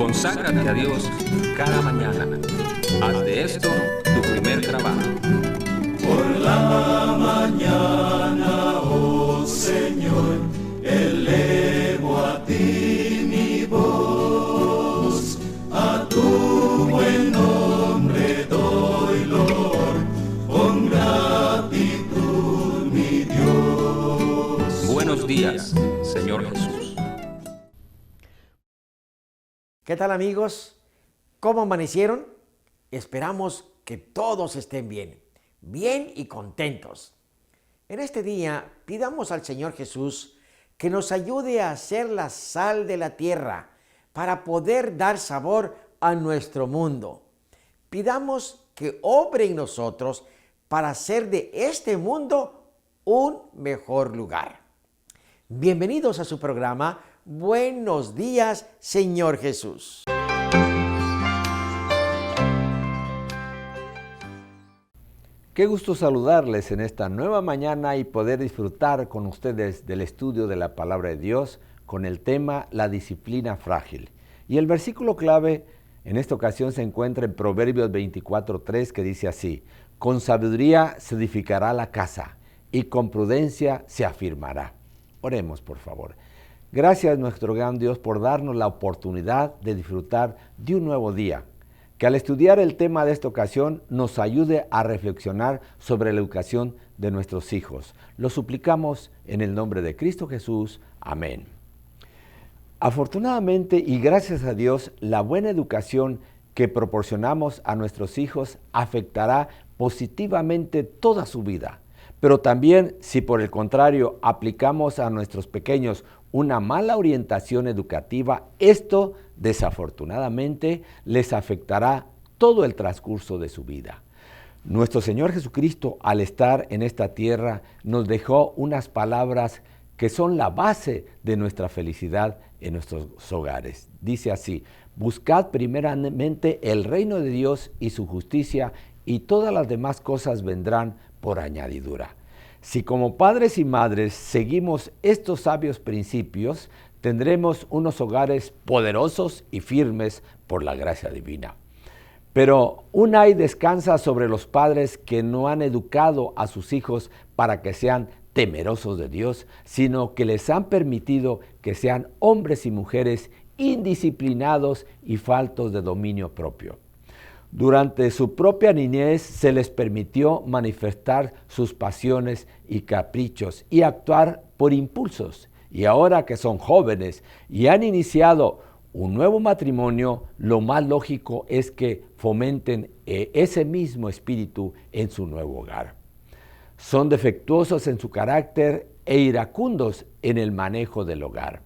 Conságrate a Dios cada mañana. Haz de esto tu primer trabajo. Por la mañana, oh Señor, elevo a ti mi voz, a tu buen nombre doy loor, con gratitud mi Dios. Buenos días, Señor Jesús. ¿Qué tal, amigos? ¿Cómo amanecieron? Esperamos que todos estén bien y contentos. En este día pidamos al Señor Jesús que nos ayude a ser la sal de la tierra para poder dar sabor a nuestro mundo. Pidamos que obre en nosotros para hacer de este mundo un mejor lugar. Bienvenidos a su programa Buenos días, Señor Jesús. Qué gusto saludarles en esta nueva mañana y poder disfrutar con ustedes del estudio de la Palabra de Dios con el tema La disciplina frágil. Y el versículo clave en esta ocasión se encuentra en Proverbios 24:3, que dice así: con sabiduría se edificará la casa y con prudencia se afirmará. Oremos, por favor. Gracias, nuestro gran Dios, por darnos la oportunidad de disfrutar de un nuevo día. Que al estudiar el tema de esta ocasión nos ayude a reflexionar sobre la educación de nuestros hijos. Lo suplicamos en el nombre de Cristo Jesús. Amén. Afortunadamente y gracias a Dios, la buena educación que proporcionamos a nuestros hijos afectará positivamente toda su vida. Pero también, si por el contrario aplicamos a nuestros pequeños una mala orientación educativa, esto desafortunadamente les afectará todo el transcurso de su vida. Nuestro Señor Jesucristo, al estar en esta tierra, nos dejó unas palabras que son la base de nuestra felicidad en nuestros hogares. Dice así: buscad primeramente el reino de Dios y su justicia, y todas las demás cosas vendrán por añadidura. Si como padres y madres seguimos estos sabios principios, tendremos unos hogares poderosos y firmes por la gracia divina. Pero un ay descansa sobre los padres que no han educado a sus hijos para que sean temerosos de Dios, sino que les han permitido que sean hombres y mujeres indisciplinados y faltos de dominio propio. Durante su propia niñez se les permitió manifestar sus pasiones y caprichos y actuar por impulsos. Y ahora que son jóvenes y han iniciado un nuevo matrimonio, lo más lógico es que fomenten ese mismo espíritu en su nuevo hogar. Son defectuosos en su carácter e iracundos en el manejo del hogar.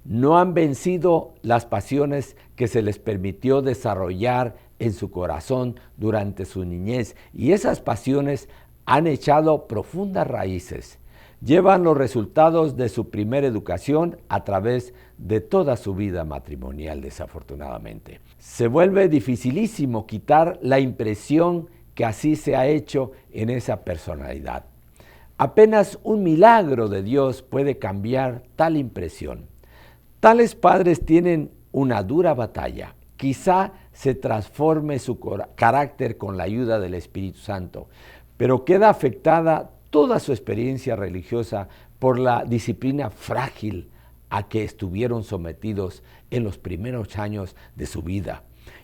No han vencido las pasiones que se les permitió desarrollar en su corazón durante su niñez, y esas pasiones han echado profundas raíces. Llevan los resultados de su primera educación a través de toda su vida matrimonial, desafortunadamente. Se vuelve dificilísimo quitar la impresión que así se ha hecho en esa personalidad. Apenas un milagro de Dios puede cambiar tal impresión. Tales padres tienen una dura batalla. Quizá se transforme su carácter con la ayuda del Espíritu Santo, pero queda afectada toda su experiencia religiosa por la disciplina frágil a que estuvieron sometidos en los primeros años de su vida.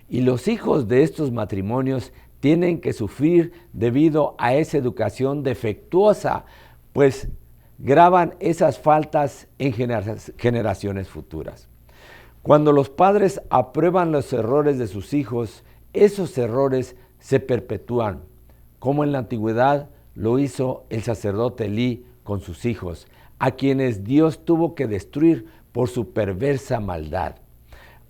Y los hijos de estos matrimonios tienen que sufrir debido a esa educación defectuosa, pues graban esas faltas en generaciones futuras. Cuando los padres aprueban los errores de sus hijos, esos errores se perpetúan, como en la antigüedad lo hizo el sacerdote Elí con sus hijos, a quienes Dios tuvo que destruir por su perversa maldad.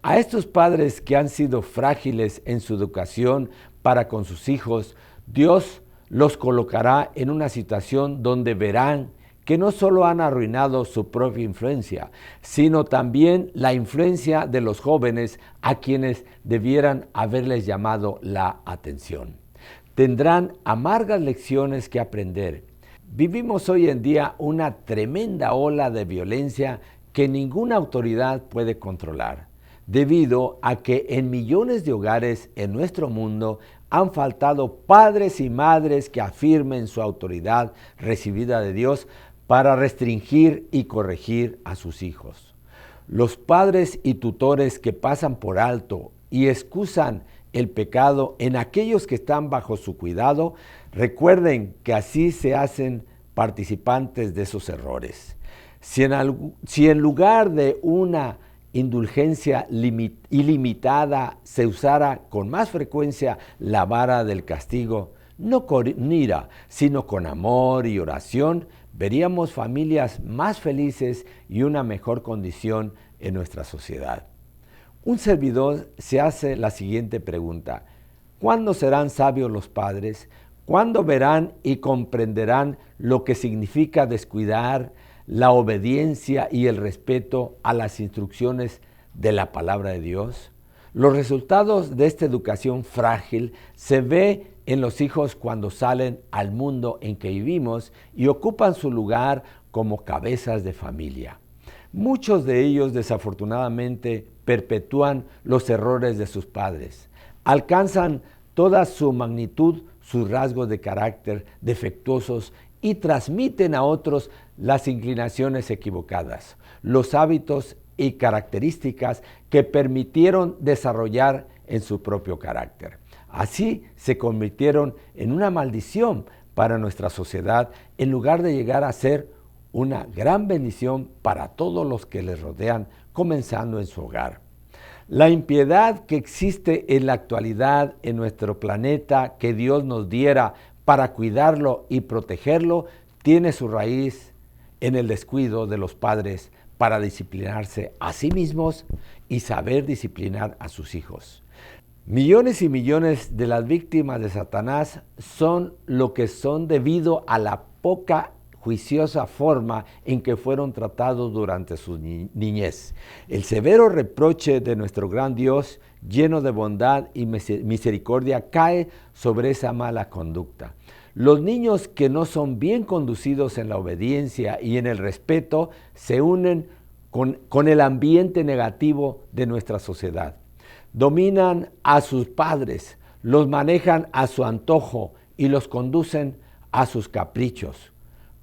A estos padres que han sido frágiles en su educación para con sus hijos, Dios los colocará en una situación donde verán que no solo han arruinado su propia influencia, sino también la influencia de los jóvenes a quienes debieran haberles llamado la atención. Tendrán amargas lecciones que aprender. Vivimos hoy en día una tremenda ola de violencia que ninguna autoridad puede controlar. debido a que en millones de hogares en nuestro mundo han faltado padres y madres que afirmen su autoridad recibida de Dios para restringir y corregir a sus hijos. Los padres y tutores que pasan por alto y excusan el pecado en aquellos que están bajo su cuidado, recuerden que así se hacen participantes de esos errores. Si en lugar de una indulgencia ilimitada se usara con más frecuencia la vara del castigo, no con ira, sino con amor y oración, veríamos familias más felices y una mejor condición en nuestra sociedad. Un servidor se hace la siguiente pregunta: ¿cuándo serán sabios los padres? ¿Cuándo verán y comprenderán lo que significa descuidar la obediencia y el respeto a las instrucciones de la palabra de Dios? Los resultados de esta educación frágil se ve en los hijos cuando salen al mundo en que vivimos y ocupan su lugar como cabezas de familia. Muchos de ellos desafortunadamente perpetúan los errores de sus padres. Alcanzan toda su magnitud sus rasgos de carácter defectuosos y transmiten a otros las inclinaciones equivocadas, los hábitos y características que permitieron desarrollar en su propio carácter. Así se convirtieron en una maldición para nuestra sociedad en lugar de llegar a ser una gran bendición para todos los que les rodean, comenzando en su hogar. La impiedad que existe en la actualidad en nuestro planeta que Dios nos diera para cuidarlo y protegerlo tiene su raíz en el descuido de los padres para disciplinarse a sí mismos y saber disciplinar a sus hijos. Millones y millones de las víctimas de Satanás son lo que son debido a la poca juiciosa forma en que fueron tratados durante su niñez. El severo reproche de nuestro gran Dios, lleno de bondad y misericordia, cae sobre esa mala conducta. Los niños que no son bien conducidos en la obediencia y en el respeto se unen con el ambiente negativo de nuestra sociedad. Dominan a sus padres, los manejan a su antojo y los conducen a sus caprichos.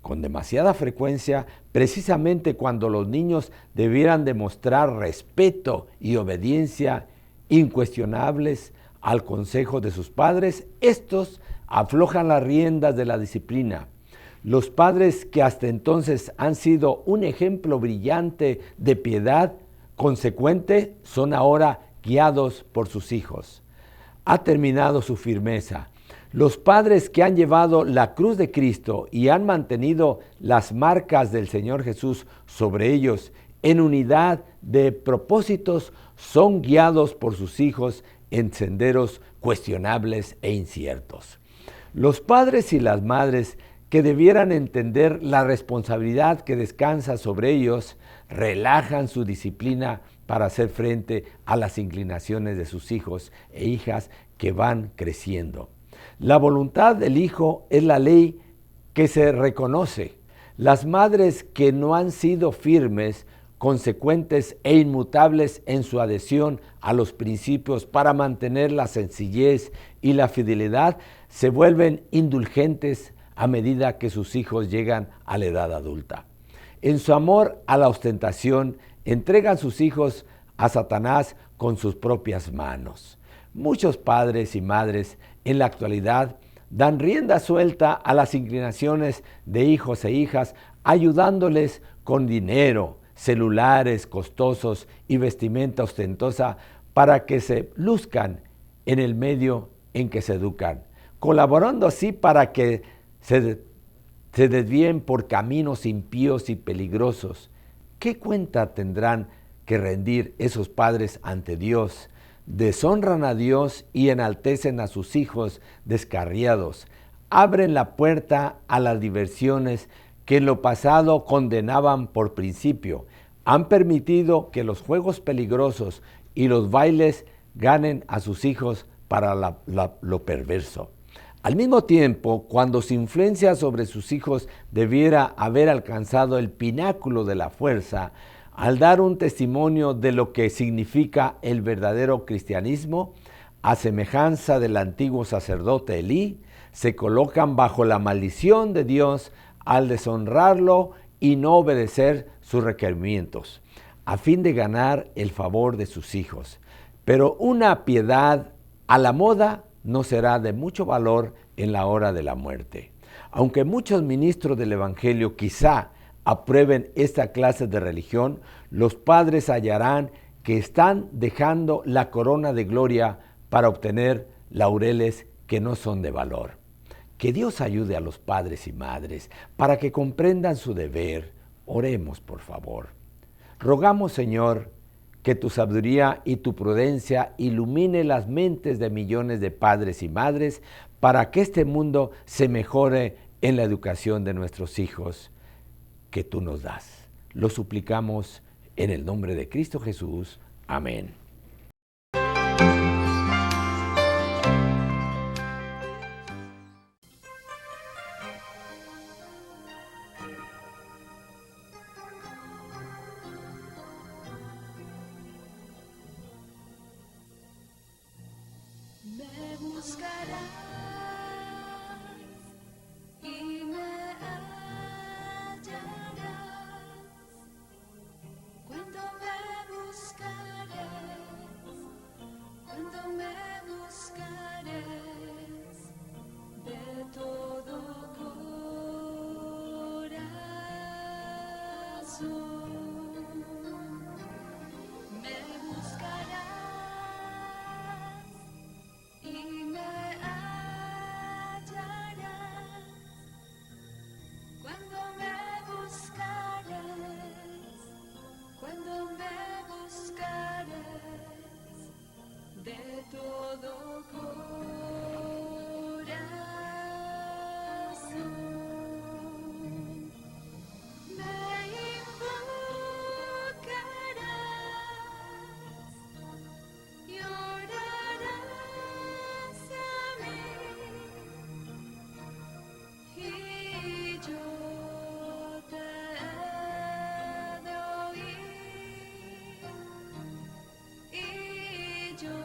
Con demasiada frecuencia, precisamente cuando los niños debieran demostrar respeto y obediencia incuestionables al consejo de sus padres, estos aflojan las riendas de la disciplina. Los padres que hasta entonces han sido un ejemplo brillante de piedad consecuente son ahora guiados por sus hijos. Ha terminado su firmeza. Los padres que han llevado la cruz de Cristo y han mantenido las marcas del Señor Jesús sobre ellos en unidad de propósitos son guiados por sus hijos en senderos cuestionables e inciertos. Los padres y las madres que debieran entender la responsabilidad que descansa sobre ellos relajan su disciplina para hacer frente a las inclinaciones de sus hijos e hijas que van creciendo. La voluntad del Hijo es la ley que se reconoce. Las madres que no han sido firmes, consecuentes e inmutables en su adhesión a los principios para mantener la sencillez y la fidelidad, se vuelven indulgentes a medida que sus hijos llegan a la edad adulta. En su amor a la ostentación, entregan sus hijos a Satanás con sus propias manos. Muchos padres y madres en la actualidad dan rienda suelta a las inclinaciones de hijos e hijas, ayudándoles con dinero, celulares costosos y vestimenta ostentosa para que se luzcan en el medio en que se educan, colaborando así para que se desvíen por caminos impíos y peligrosos. ¿Qué cuenta tendrán que rendir esos padres ante Dios? Deshonran a Dios y enaltecen a sus hijos descarriados. Abren la puerta a las diversiones que en lo pasado condenaban por principio. Han permitido que los juegos peligrosos y los bailes ganen a sus hijos para lo perverso. Al mismo tiempo, cuando su influencia sobre sus hijos debiera haber alcanzado el pináculo de la fuerza, Al dar un testimonio de lo que significa el verdadero cristianismo, a semejanza del antiguo sacerdote Elí, se colocan bajo la maldición de Dios al deshonrarlo y no obedecer sus requerimientos, a fin de ganar el favor de sus hijos. Pero una piedad a la moda no será de mucho valor en la hora de la muerte. Aunque muchos ministros del Evangelio quizá aprueben esta clase de religión, los padres hallarán que están dejando la corona de gloria para obtener laureles que no son de valor. Que Dios ayude a los padres y madres para que comprendan su deber. Oremos, por favor. Rogamos, Señor, que tu sabiduría y tu prudencia ilumine las mentes de millones de padres y madres para que este mundo se mejore en la educación de nuestros hijos que tú nos das. Lo suplicamos en el nombre de Cristo Jesús. Amén. Me buscarás y me hallarás cuando me buscares de todo corazón. Me buscarás y me hallarás cuando me buscares de todo corazón. Me invocarás y orarás a mí, y yo te he de oír, y yo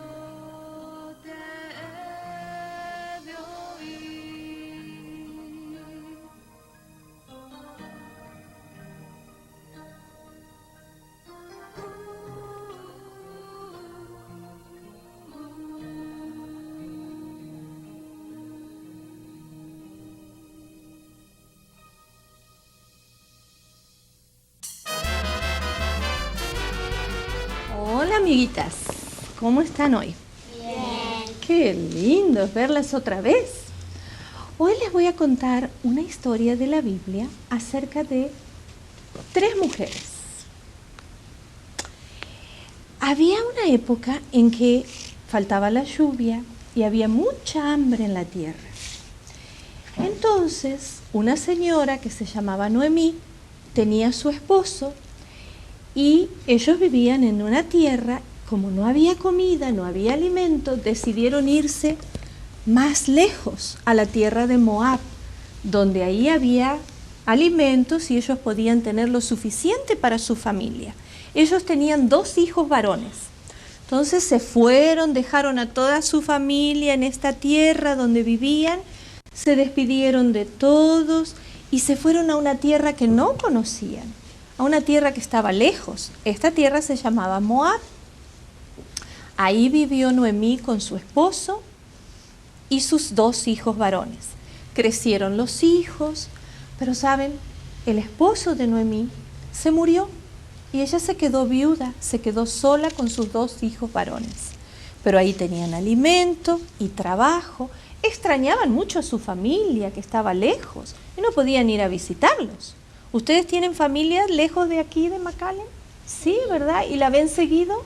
te he de Hola amiguitas, ¿cómo están hoy? Bien. Qué lindo es verlas otra vez. Hoy les voy a contar una historia de la Biblia acerca de 3 mujeres. Había una época en que faltaba la lluvia y había mucha hambre en la tierra. Entonces, una señora que se llamaba Noemí tenía a su esposo y ellos vivían en una tierra. Como no había comida, no había alimento, decidieron irse más lejos a la tierra de Moab, donde ahí había alimentos y ellos podían tener lo suficiente para su familia. Ellos tenían 2 hijos varones. Entonces se fueron, dejaron a toda su familia en esta tierra donde vivían, se despidieron de todos y se fueron a una tierra que no conocían, a una tierra que estaba lejos. Esta tierra se llamaba Moab. Ahí vivió Noemí con su esposo y sus 2 hijos varones. Crecieron los hijos, pero saben, el esposo de Noemí se murió y ella se quedó viuda, se quedó sola con sus 2 hijos varones. Pero ahí tenían alimento y trabajo, extrañaban mucho a su familia que estaba lejos y no podían ir a visitarlos. ¿Ustedes tienen familia lejos de aquí, de McAllen? Sí, ¿verdad? ¿Y la ven seguido?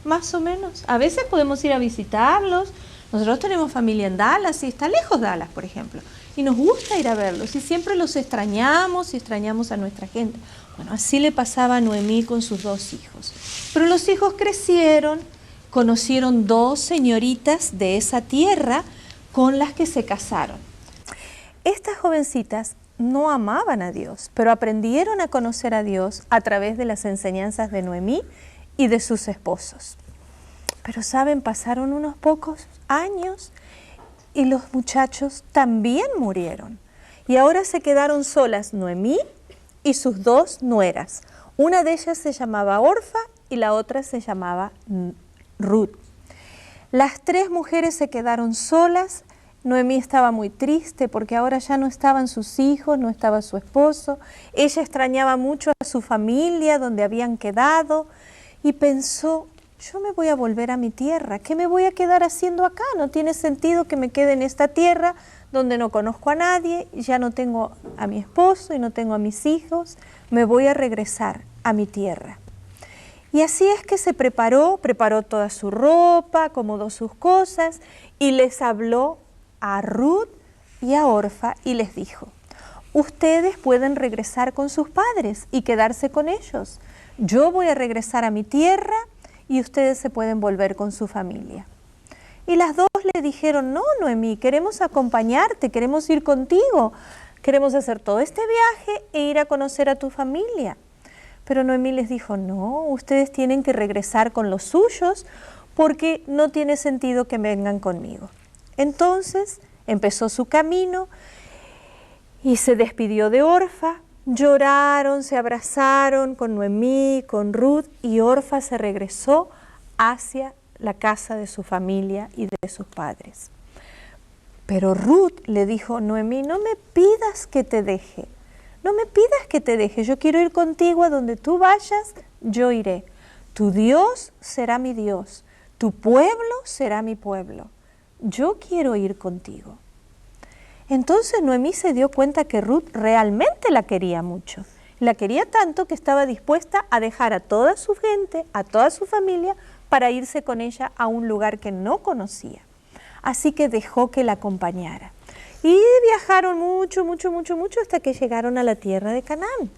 Más o menos. A veces podemos ir a visitarlos. Nosotros tenemos familia en Dallas y está lejos Dallas, por ejemplo. Y nos gusta ir a verlos y siempre los extrañamos y extrañamos a nuestra gente. Bueno, así le pasaba a Noemí con sus 2 hijos. Pero los hijos crecieron, conocieron 2 señoritas de esa tierra con las que se casaron. Estas jovencitas no amaban a Dios, pero aprendieron a conocer a Dios a través de las enseñanzas de Noemí y de sus esposos. Pero saben, pasaron unos pocos años y los muchachos también murieron. Y ahora se quedaron solas Noemí y sus dos nueras. Una de ellas se llamaba Orfa y la otra se llamaba Ruth. Las tres mujeres se quedaron solas. Noemí estaba muy triste porque ahora ya no estaban sus hijos, no estaba su esposo. Ella extrañaba mucho a su familia, donde habían quedado, y pensó, yo me voy a volver a mi tierra. ¿Qué me voy a quedar haciendo acá? No tiene sentido que me quede en esta tierra donde no conozco a nadie, ya no tengo a mi esposo y no tengo a mis hijos. Me voy a regresar a mi tierra. Y así es que se preparó toda su ropa, acomodó sus cosas y les habló a Ruth y a Orfa y les dijo, ustedes pueden regresar con sus padres y quedarse con ellos. Yo voy a regresar a mi tierra y ustedes se pueden volver con su familia. Y las dos le dijeron, no, Noemí, queremos acompañarte, queremos ir contigo, queremos hacer todo este viaje e ir a conocer a tu familia. Pero Noemí les dijo, no, ustedes tienen que regresar con los suyos porque no tiene sentido que vengan conmigo. Entonces empezó su camino y se despidió de Orfa. Lloraron, se abrazaron con Noemí, con Ruth, y Orfa se regresó hacia la casa de su familia y de sus padres. Pero Ruth le dijo, Noemí, no me pidas que te deje, no me pidas que te deje, yo quiero ir contigo a donde tú vayas, yo iré. Tu Dios será mi Dios, tu pueblo será mi pueblo, yo quiero ir contigo. Entonces Noemí se dio cuenta que Ruth realmente la quería mucho. La quería tanto que estaba dispuesta a dejar a toda su gente, a toda su familia, para irse con ella a un lugar que no conocía. Así que dejó que la acompañara. Y viajaron mucho hasta que llegaron a la tierra de Canaán.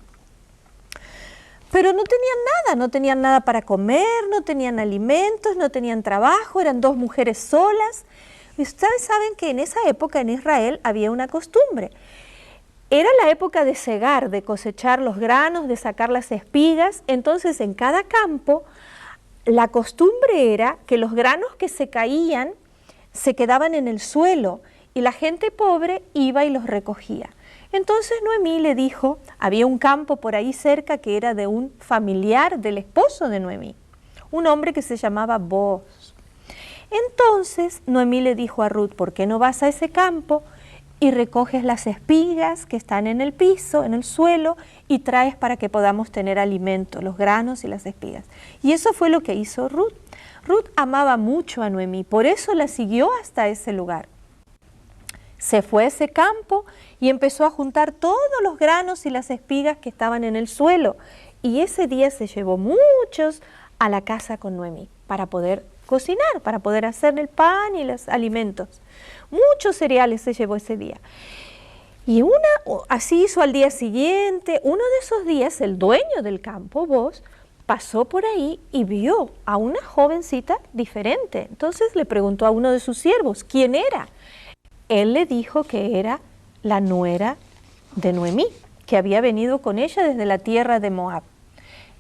Pero no tenían nada para comer, no tenían alimentos, no tenían trabajo, eran dos mujeres solas. Y ustedes saben que en esa época en Israel había una costumbre. Era la época de segar, de cosechar los granos, de sacar las espigas. Entonces en cada campo la costumbre era que los granos que se caían se quedaban en el suelo y la gente pobre iba y los recogía. Entonces Noemí le dijo, había un campo por ahí cerca que era de un familiar del esposo de Noemí, un hombre que se llamaba Booz. Entonces Noemí le dijo a Ruth, ¿por qué no vas a ese campo y recoges las espigas que están en el piso, en el suelo, y traes para que podamos tener alimento, los granos y las espigas? Y eso fue lo que hizo Ruth. Ruth amaba mucho a Noemí, por eso la siguió hasta ese lugar. Se fue a ese campo y empezó a juntar todos los granos y las espigas que estaban en el suelo. Y ese día se llevó muchos a la casa con Noemí para poder cocinar, para poder hacer el pan y los alimentos. Muchos cereales se llevó ese día. Y así hizo al día siguiente. Uno de esos días el dueño del campo, Booz, pasó por ahí y vio a una jovencita diferente. Entonces le preguntó a uno de sus siervos, ¿quién era? Él le dijo que era la nuera de Noemí, que había venido con ella desde la tierra de Moab.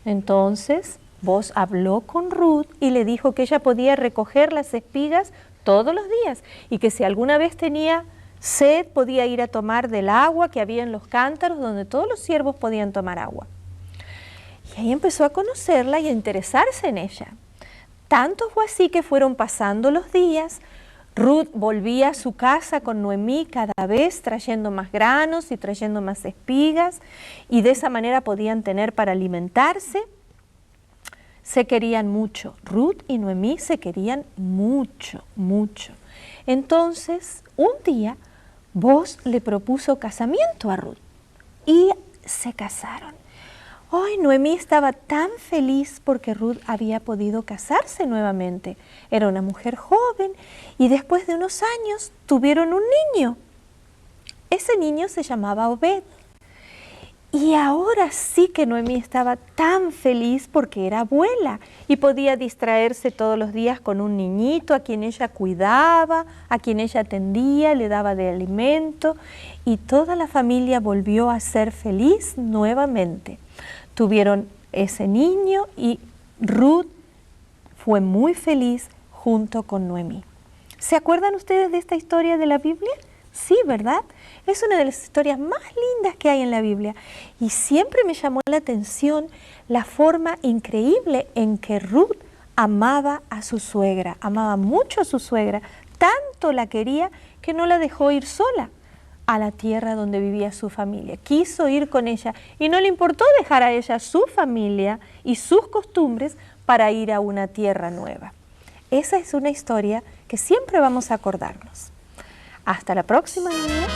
Entonces Booz habló con Ruth y le dijo que ella podía recoger las espigas todos los días y que si alguna vez tenía sed podía ir a tomar del agua que había en los cántaros donde todos los siervos podían tomar agua. Y ahí empezó a conocerla y a interesarse en ella. Tanto fue así que fueron pasando los días. Ruth volvía a su casa con Noemí cada vez trayendo más granos y trayendo más espigas y de esa manera podían tener para alimentarse. Se querían mucho. Ruth y Noemí se querían mucho. Entonces, un día, Booz le propuso casamiento a Ruth y se casaron. Hoy Noemí estaba tan feliz porque Ruth había podido casarse nuevamente. Era una mujer joven y después de unos años tuvieron un niño. Ese niño se llamaba Obed. Y ahora sí que Noemí estaba tan feliz porque era abuela y podía distraerse todos los días con un niñito a quien ella cuidaba, a quien ella atendía, le daba de alimento, y toda la familia volvió a ser feliz nuevamente. Tuvieron ese niño y Ruth fue muy feliz junto con Noemí. ¿Se acuerdan ustedes de esta historia de la Biblia? Sí, ¿verdad? Es una de las historias más lindas que hay en la Biblia. Y siempre me llamó la atención la forma increíble en que Ruth amaba a su suegra, amaba mucho a su suegra, tanto la quería que no la dejó ir sola a la tierra donde vivía su familia. Quiso ir con ella y no le importó dejar a ella su familia y sus costumbres para ir a una tierra nueva. Esa es una historia que siempre vamos a acordarnos. Hasta la próxima, niños.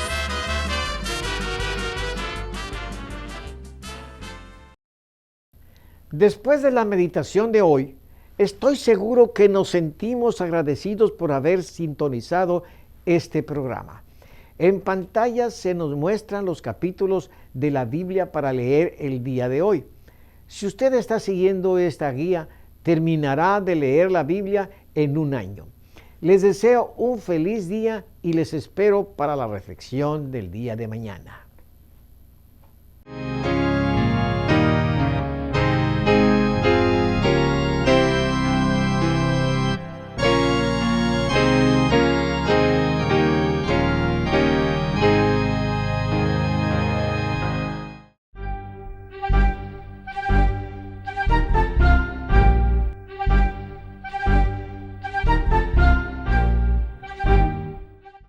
Después de la meditación de hoy, estoy seguro que nos sentimos agradecidos por haber sintonizado este programa. En pantalla se nos muestran los capítulos de la Biblia para leer el día de hoy. Si usted está siguiendo esta guía, terminará de leer la Biblia en un año. Les deseo un feliz día y les espero para la reflexión del día de mañana.